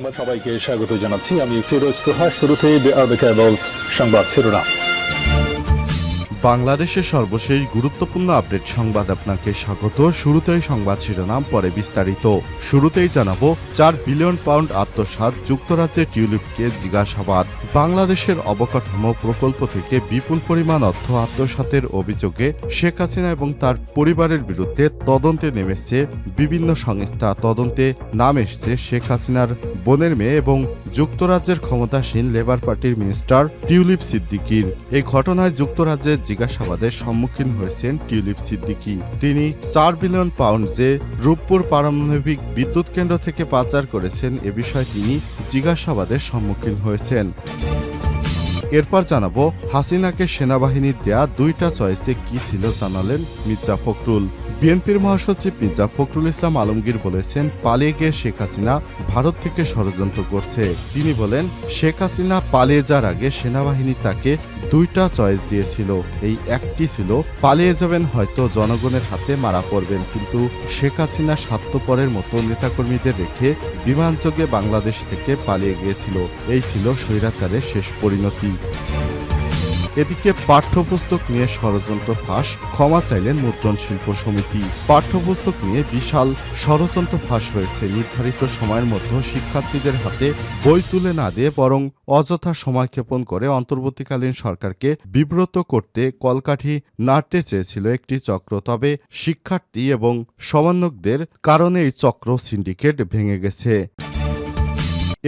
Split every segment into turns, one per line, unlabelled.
সংবাদ সবাইকে স্বাগত জানাচ্ছি। আমি ফিরোজ তোহা। শুরুতেই সংবাদ শিরোনাম।
বাংলাদেশের সর্বশেষ গুরুত্বপূর্ণ আপডেট সংবাদ আপনাকে স্বাগত। শুরুতেই সংবাদ শিরোনাম, পরে বিস্তারিত। শুরুতেই জানাবো 4 বিলিয়ন পাউন্ড আত্মসাৎ, যুক্তরাজ্যে টিউলিপকে জিজ্ঞাসাবাদ। বাংলাদেশের অবকাঠামো প্রকল্প থেকে বিপুল পরিমাণ অর্থ আত্মসাতের অভিযোগে শেখ হাসিনা এবং তার পরিবারের বিরুদ্ধে তদন্তে নেমেছে বিভিন্ন সংস্থা। তদন্তে নাম এসেছে শেখ হাসিনার বোনের মেয়ে এবং যুক্তরাজ্যের ক্ষমতাসীন লেবার পার্টির মিনিস্টার টিউলিপ সিদ্দিকির। এই ঘটনায় যুক্তরাজ্যের জিজ্ঞাসাবাদের সম্মুখীন হয়েছেন টিউলিপ সিদ্দিকি। তিনি 4 বিলিয়ন পাউন্ড যে রূপপুর পারমাণবিক বিদ্যুৎ কেন্দ্র থেকে পাচার করেছেন, এ বিষয়ে তিনি জিজ্ঞাসাবাদের সম্মুখীন হয়েছেন। এরপর জানাবো হাসিনাকে সেনাবাহিনীর দেয়া 2টা চয়েসে কি ছিল, জানালেন মির্জা ফখরুল। বিএনপির মহাসচিব মির্জা ফখরুল ইসলাম আলমগীর বলেছেন, পালিয়ে গিয়ে শেখ হাসিনা ভারত থেকে ষড়যন্ত্র করছে। তিনি বলেন, শেখ হাসিনা পালিয়ে যাওয়ার আগে সেনাবাহিনী তাকে 2টা চয়েস দিয়েছিল। এই একটি ছিল পালিয়ে যাবেন, হয়তো জনগণের হাতে মারা পড়বেন, কিন্তু শেখ হাসিনা স্বার্থপরের মতো নেতাকর্মীদের রেখে বিমানযোগে বাংলাদেশ থেকে পালিয়ে গিয়েছিল। এই ছিল স্বৈরাচারের শেষ পরিণতি। এদিকে পাঠ্যপুস্তক নিয়ে ষড়যন্ত্র ফাঁস, ক্ষমা চাইলেন মুদ্রণ শিল্প সমিতি। পাঠ্যপুস্তক নিয়ে বিশাল ষড়যন্ত্র ফাঁস হয়েছে। নির্ধারিত সময়ের মধ্যে শিক্ষার্থীদের হাতে বই তুলে না দিয়ে বরং অযথা সময়ক্ষেপণ করে অন্তর্বর্তীকালীন সরকারকে বিব্রত করতে কলকাঠি নাড়তে চেয়েছিল একটি চক্র। তবে শিক্ষার্থী এবং সমন্বয়কদের কারণে এই চক্র সিন্ডিকেট ভেঙে গেছে।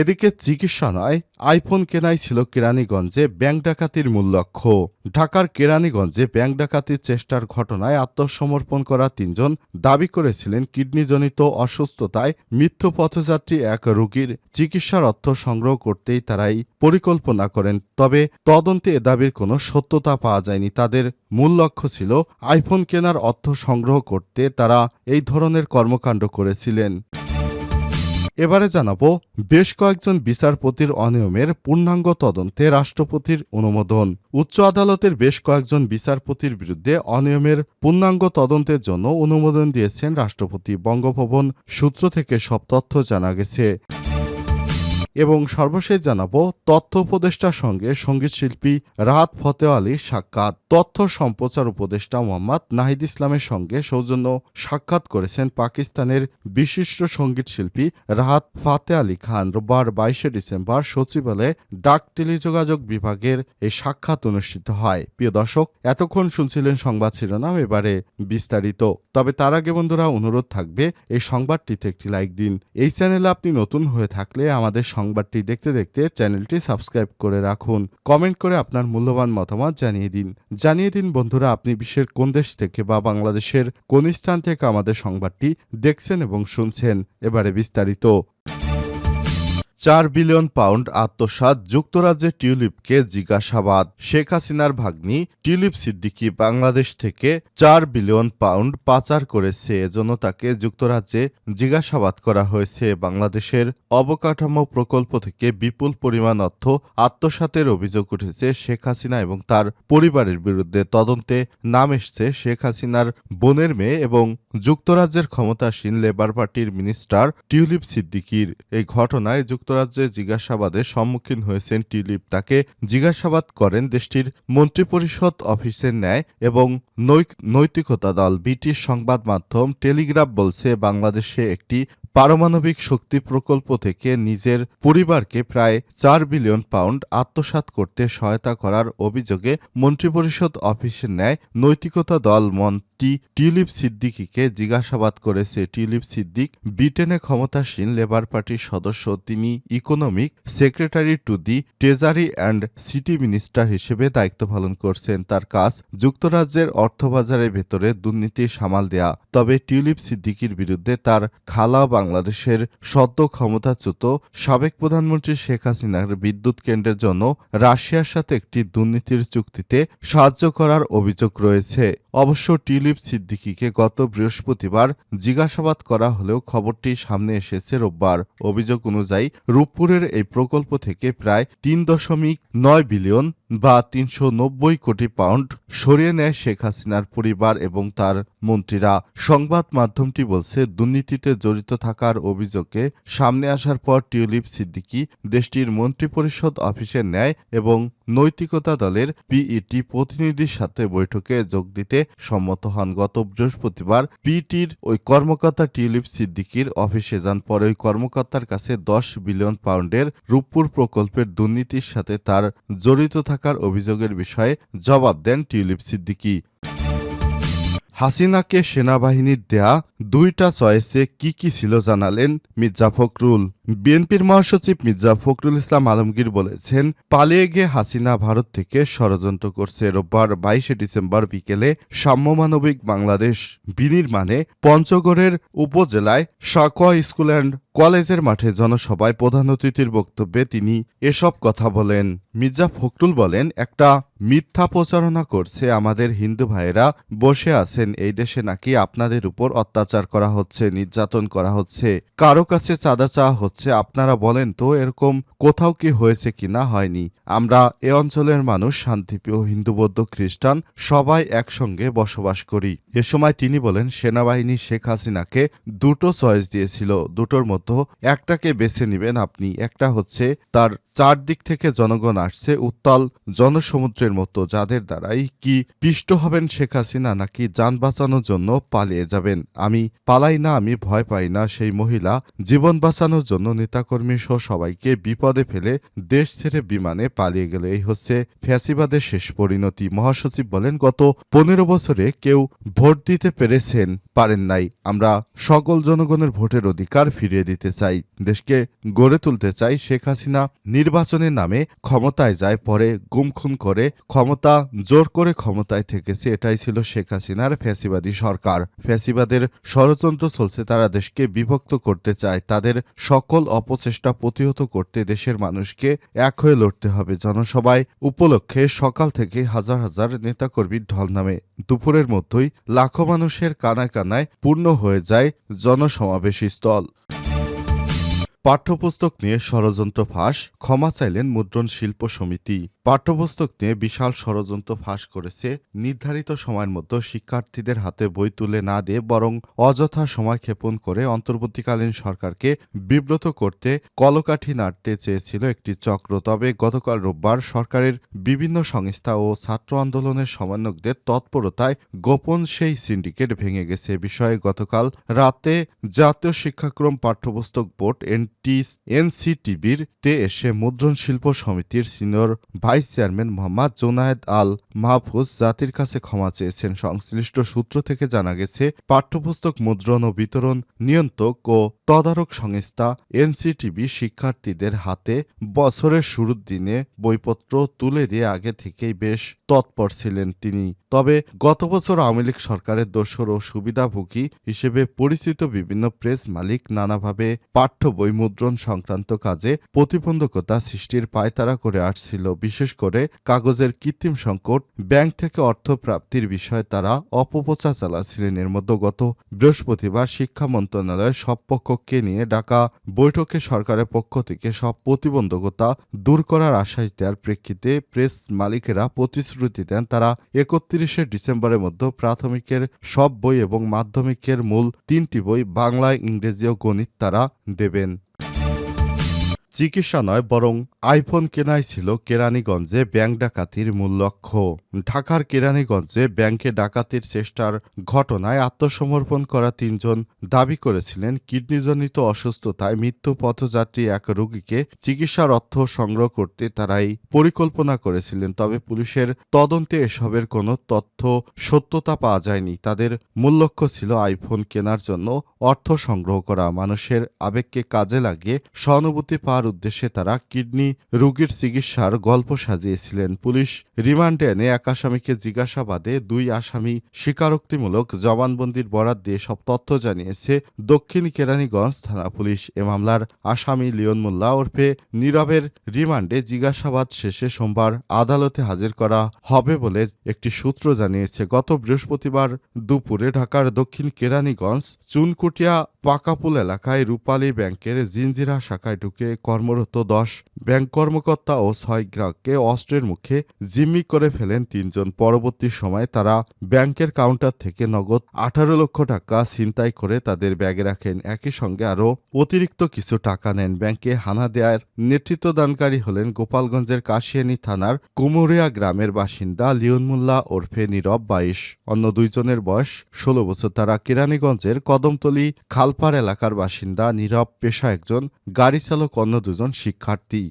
এদিকে চিকিৎসা নয়, আইফোন কেনাই ছিল কেরানীগঞ্জে ব্যাংক ডাকাতির মূল লক্ষ্য। ঢাকার কেরানীগঞ্জে ব্যাংক ডাকাতির চেষ্টার ঘটনায় আত্মসমর্পণ করা 3 জন দাবি করেছিলেন কিডনিজনিত অসুস্থতায় মৃত্যু পথযাত্রী এক রোগীর চিকিৎসার অর্থ সংগ্রহ করতেই তারাই পরিকল্পনা করেন। তবে তদন্তে এ দাবির কোনো সত্যতা পাওয়া যায়নি। তাদের মূল লক্ষ্য ছিল আইফোন কেনার অর্থ সংগ্রহ করতে তারা এই ধরনের কর্মকাণ্ড করেছিলেন। এবারে জানাবো বেশ কয়েকজন বিচারপতির অনিয়মের পূর্ণাঙ্গ তদন্তে রাষ্ট্রপতির অনুমোদন। উচ্চ আদালতের বেশ কয়েকজন বিচারপতির বিরুদ্ধে অনিয়মের পূর্ণাঙ্গ তদন্তের জন্য অনুমোদন দিয়েছেন রাষ্ট্রপতি। বঙ্গভবন সূত্র থেকে সব তথ্য জানা গেছে। এবং সর্বশেষ জানাবো তথ্য উপদেষ্টার সঙ্গে সঙ্গীতশিল্পী রাহাত ফতেহ আলীর সাক্ষাৎ। তথ্য সম্প্রচার উপদেষ্টা মোহাম্মদ নাহিদ ইসলামের সঙ্গে সৌজন্য সাক্ষাৎ করেছেন পাকিস্তানের বিশিষ্ট সঙ্গীতশিল্পী রাহাত ফাতেহ আলী খান। রোববার 22 ডিসেম্বর সচিবালয়ে ডাক টেলিযোগাযোগ বিভাগের এই সাক্ষাৎ অনুষ্ঠিত হয়। প্রিয় দর্শক, এতক্ষণ শুনছিলেন সংবাদ শিরোনাম, এবারে বিস্তারিত। তবে তার আগে বন্ধুরা অনুরোধ থাকবে এই সংবাদটিতে একটি লাইক দিন। এই চ্যানেলে আপনি নতুন হয়ে থাকলে আমাদের সংবাদটি দেখতে দেখতে চ্যানেলটি সাবস্ক্রাইব করে রাখুন। কমেন্ট করে আপনার মূল্যবান মতামত জানিয়ে দিন বন্ধুরা, আপনি বিশ্বের কোন দেশ থেকে বা বাংলাদেশের কোন স্থান থেকে আমাদের সংবাদটি দেখছেন এবং শুনছেন। এবারে বিস্তারিত। 4 বিলিয়ন পাউন্ড আত্মসাৎ, যুক্তরাজ্যে টিউলিপকে জিজ্ঞাসাবাদ। শেখ হাসিনার ভাগ্নি টিউলিপ সিদ্দিকি বাংলাদেশ থেকে 4 বিলিয়ন পাউন্ড পাচার করেছে। এজন্য তাকে যুক্তরাজ্যে জিজ্ঞাসাবাদ করা হয়েছে। বাংলাদেশের অবকাঠামো প্রকল্প থেকে বিপুল পরিমাণ অর্থ আত্মসাতের অভিযোগ উঠেছে শেখ হাসিনা এবং তার পরিবারের বিরুদ্ধে। তদন্তে নাম এসেছে শেখ হাসিনার বোনের মেয়ে এবং যুক্তরাজ্যের ক্ষমতাসীন লেবার পার্টির মিনিস্টার টিউলিপ সিদ্দিকির। এই ঘটনায় যুক্তরাজ্যে জিজ্ঞাসাবাদের সম্মুখীন হয়েছেন টিউলিপ। তাকে জিজ্ঞাসাবাদ করেন দেশটির মন্ত্রিপরিষদ অফিসের ন্যায় এবং নৈতিকতা দল। ব্রিটিশ সংবাদ মাধ্যম টেলিগ্রাফ বলছে, বাংলাদেশে একটি পারমাণবিক শক্তি প্রকল্প থেকে নিজের পরিবারকে প্রায় 4 বিলিয়ন পাউন্ড আত্মসাৎ করতে সহায়তা করার অভিযোগে মন্ত্রিপরিষদ অফিসের ন্যায় নৈতিকতা দল মন্ত্রী টিউলিপ সিদ্দিকিকে জিজ্ঞাসাবাদ করেছে। টিউলিপ সিদ্দিক ব্রিটেনে ক্ষমতাসীন লেবার পার্টির সদস্য। তিনি economic secretary to the treasury and city minister হিসেবে দায়িত্ব পালন করছেন। তার কাজ যুক্তরাজ্যের অর্থবাজারের ভেতরে দুর্নীতি সামাল দেয়া। তবে টিউলিপ সিদ্দিকির বিরুদ্ধে তার খালা বাংলাদেশের সদ্য ক্ষমতাচ্যুত সাবেক প্রধানমন্ত্রী শেখ হাসিনার বিদ্যুৎ কেন্দ্রের জন্য রাশিয়ার সাথে একটি দুর্নীতির চুক্তিতে সাহায্য করার অভিযোগ রয়েছে। অবশ্য টিউলিপ সিদ্দিকিকে গত বৃহস্পতিবার জিজ্ঞাসাবাদ করা হলেও খবরটি সামনে এসেছে রোববার। অভিযোগ অনুযায়ী রূপপুরের এই প্রকল্প থেকে প্রায় 3.9 বিলিয়ন বা 390 কোটি পাউন্ড সরিয়ে নেয় শেখ হাসিনার পরিবার এবং তার মন্ত্রীরা। সংবাদ মাধ্যমটি বলছে, দুর্নীতিতে জড়িত থাকা থাকার অভিযোগে সামনে আসার পর টিউলিপ সিদ্দিকী দেশটির মন্ত্রিপরিষদ অফিসের ন্যায় এবং নৈতিকতা দলের পিইটি প্রতিনিধির সাথে বৈঠকে যোগ দিতে সম্মত হন। গত বৃহস্পতিবার পিইটির ওই কর্মকর্তা টিউলিপ সিদ্দিকীর অফিসে যান। পরে ওই কর্মকর্তার কাছে 10 বিলিয়ন পাউন্ডের রূপপুর প্রকল্পের দুর্নীতির সাথে তার জড়িত থাকার অভিযোগের বিষয়ে জবাব দেন টিউলিপ সিদ্দিকী। হাসিনাকে সেনাবাহিনীর দেয়া 2টা চয়েসে কি ছিল জানালেন মির্জা ফখরুল। বিএনপির মহাসচিব মির্জা ফখরুল ইসলাম আলমগীর বলেছেন, পালিয়ে গিয়ে হাসিনা ভারত থেকে ষড়যন্ত্র করছে। রোববার 22 ডিসেম্বর বিকেলে সাম্যমানবিক বাংলাদেশ বিনির্মাণে পঞ্চগড়ের উপজেলায় সাকোয়া স্কুল অ্যান্ড কলেজের মাঠে জনসভায় প্রধান অতিথির বক্তব্যে তিনি এসব কথা বলেন। মির্জা ফখরুল বলেন, একটা মিথ্যা প্রচারণা করছে আমাদের হিন্দু ভাইয়েরা বসে আছেন, এই দেশে নাকি আপনাদের উপর অত্যাচার করা হচ্ছে, নির্যাতন করা হচ্ছে, কারো কাছে চাঁদা চাওয়া হচ্ছে। আপনারা বলেন তো এরকম কোথাও কি হয়েছে কি না হয়নি। আমরা এ অঞ্চলের মানুষ শান্তিপ্রিয়, হিন্দু বৌদ্ধ খ্রিস্টান সবাই একসঙ্গে বসবাস করি। এ সময় তিনি বলেন, সেনাবাহিনী শেখ হাসিনাকে 2টো চয়েস দিয়েছিল, দুটোর মধ্যে একটাকে বেছে নেবেন আপনি। একটা হচ্ছে তার চারদিক থেকে জনগণ আসছে উত্তাল জনসমুদ্রের মতো, যাদের দ্বারাই কি পিষ্ট হবেন শেখ হাসিনা নাকি যান বাঁচানোর জন্য পালিয়ে যাবেন। আমি পালাই না, আমি ভয় পাই না। সেই মহিলা জীবন বাঁচানোর জন্য নেতাকর্মী সহ সবাইকে বিপদে ফেলে দেশ ছেড়ে বিমানে পালিয়ে গেল। এই হচ্ছে ফ্যাসিবাদের শেষ পরিণতি। মহাসচিব বলেন, গত 15 বছরে কেউ ভোট দিতে পারেন নাই। আমরা সকল জনগণের ভোটের অধিকার ফিরিয়ে দিতে চাই, দেশকে গড়ে তুলতে চাই। শেখ হাসিনা নির্বাচনের নামে ক্ষমতায় যায়, পরে গুমখুন করে ক্ষমতা জোর করে ক্ষমতায় থেকেছে। এটাই ছিল শেখ হাসিনার ফ্যাসিবাদী সরকার। ফ্যাসিবাদের ষড়যন্ত্র চলছে, তারা দেশকে বিভক্ত করতে চায়। তাদের সকল অপচেষ্টা প্রতিহত করতে দেশের মানুষকে এক হয়ে লড়তে হবে। জনসভায় উপলক্ষে সকাল থেকে হাজার হাজার নেতাকর্মীর ঢল নামে। দুপুরের মধ্যেই লাখো মানুষের কানায় কানায় পূর্ণ হয়ে যায় জনসমাবেশী স্থল। পাঠ্যপুস্তক নিয়ে ষড়যন্ত্র ফাঁস, ক্ষমা চাইলেন মুদ্রণ শিল্প সমিতি। পাঠ্যপুস্তক নিয়ে বিশাল ষড়যন্ত্র ফাঁস করেছে। নির্ধারিত সময়ের মধ্যে শিক্ষার্থীদের হাতে বই তুলে না দিয়ে বরং অযথা সময় ক্ষেপণ করে অন্তর্বর্তীকালীন সরকারকে বিব্রত করতে কলকাঠি নাড়তে চেয়েছিল একটি চক্র। তবে গতকাল রোববার সরকারের বিভিন্ন সংস্থা ও ছাত্র আন্দোলনের সমন্বয়কদের তৎপরতায় গোপন সেই সিন্ডিকেট ভেঙে গেছে। বিষয়ে গতকাল রাতে জাতীয় শিক্ষাক্রম পাঠ্যপুস্তক বোর্ড এনসিটিবির তে এসে মুদ্রণ শিল্প সমিতির senior vice chairman Mohammad Junayed Al Mahfuz জাতির কাছে ক্ষমা চেয়েছেন। সংশ্লিষ্ট সূত্র থেকে জানা গেছে, পাঠ্যপুস্তক মুদ্রণ ও বিতরণ নিয়ন্ত্রক ও তদারক সংস্থা এনসিটিবি শিক্ষার্থীদের হাতে বছরের শুরুর দিনে বইপত্র তুলে দিয়ে আগে থেকেই বেশ তৎপর ছিলেন তিনি। তবে গত বছর আওয়ামী লীগ সরকারের দোসর ও সুবিধাভোগী হিসেবে পরিচিত বিভিন্ন প্রেস মালিক নানাভাবে পাঠ্য বই মুদ্রণ সংক্রান্ত কাজে প্রতিবন্ধকতা সৃষ্টির পায়তারা করে আসছিল। বিশেষ করে কাগজের কৃত্রিম সংকট, ব্যাংক থেকে অর্থ প্রাপ্তির বিষয়ে তারা অপপ্রচার চালাচ্ছিলেন। এর মধ্যে গত বৃহস্পতিবার শিক্ষা মন্ত্রণালয়ের সব পক্ষকে নিয়ে ডাকা বৈঠকে সরকারের পক্ষ থেকে সব প্রতিবন্ধকতা দূর করার আশ্বাস দেওয়ার প্রেক্ষিতে প্রেস মালিকেরা প্রতিশ্রুতি দেন তারা 31শে ডিসেম্বরের মধ্যে প্রাথমিকের সব বই এবং মাধ্যমিকের মূল 3টি বই বাংলা, ইংরেজি ও গণিত তারা দেবেন। চিকিৎসা নয় বরং আইফোন কেনাই ছিল কেরানীগঞ্জে ব্যাংক ডাকাতির মূল লক্ষ্য। ঢাকার কেরানীগঞ্জে ব্যাংকে ডাকাতির চেষ্টার ঘটনায় আত্মসমর্পণ করা 3 জন দাবি করেছিলেন কিডনিজনিত অসুস্থতায় মৃত্যু পথযাত্রী এক রোগীকে চিকিৎসার অর্থ সংগ্রহ করতে তারাই পরিকল্পনা করেছিলেন। তবে পুলিশের তদন্তে এসবের কোনো তথ্য সত্যতা পাওয়া যায়নি। তাদের মূল লক্ষ্য ছিল আইফোন কেনার জন্য অর্থ সংগ্রহ করা। মানুষের আবেগকে কাজে লাগিয়ে সহানুভূতি পাওয়ার উদ্দেশ্যে তারা কিডনি রোগীর চিকিৎসার গল্প সাজিয়েছিলেন। পুলিশ রিমান্ডে এনে এক আসামিকে জিজ্ঞাসাবাদে 2 আসামি স্বীকারোক্তিমূলক জবানবন্দির বরাত দিয়ে সব তথ্য জানিয়েছে দক্ষিণ কেরানীগঞ্জ থানা পুলিশ। এ মামলার আসামি লিওন মোল্লা ওরফে নীরবের রিমান্ডে জিজ্ঞাসাবাদ শেষে সোমবার আদালতে হাজির করা হবে বলে একটি সূত্র জানিয়েছে। গত বৃহস্পতিবার দুপুরে ঢাকার দক্ষিণ কেরানীগঞ্জ চুনকুটিয়া পাকাপুল এলাকায় রূপালী ব্যাংকের জিনজিরা শাখায় ঢুকে কর্মরত 10 ব্যাংক কর্মকর্তা ও 6 গ্রাহককে অস্ত্রের মুখে জিম্মি করে ফেলেন 3 জন। পরবর্তী সময়ে তারা ব্যাংকের কাউন্টার থেকে নগদ 18 লক্ষ টাকা ছিনতাই করে তাদের ব্যাগে রাখেন। একই সঙ্গে আরও অতিরিক্ত কিছু টাকা নেন। ব্যাংকে হানা দেওয়ার নেতৃত্বদানকারী হলেন গোপালগঞ্জের কাশিয়ানী থানার কুমুরিয়া গ্রামের বাসিন্দা লিওন মোল্লা ওরফে নীরব 22। অন্য 2 জনের বয়স 16 বছর। তারা কেরানীগঞ্জের কদমতলী খালপাড় এলাকার বাসিন্দা। নীরব পেশা একজন গাড়ি চালক, অন্য 2 জন শিক্ষার্থী।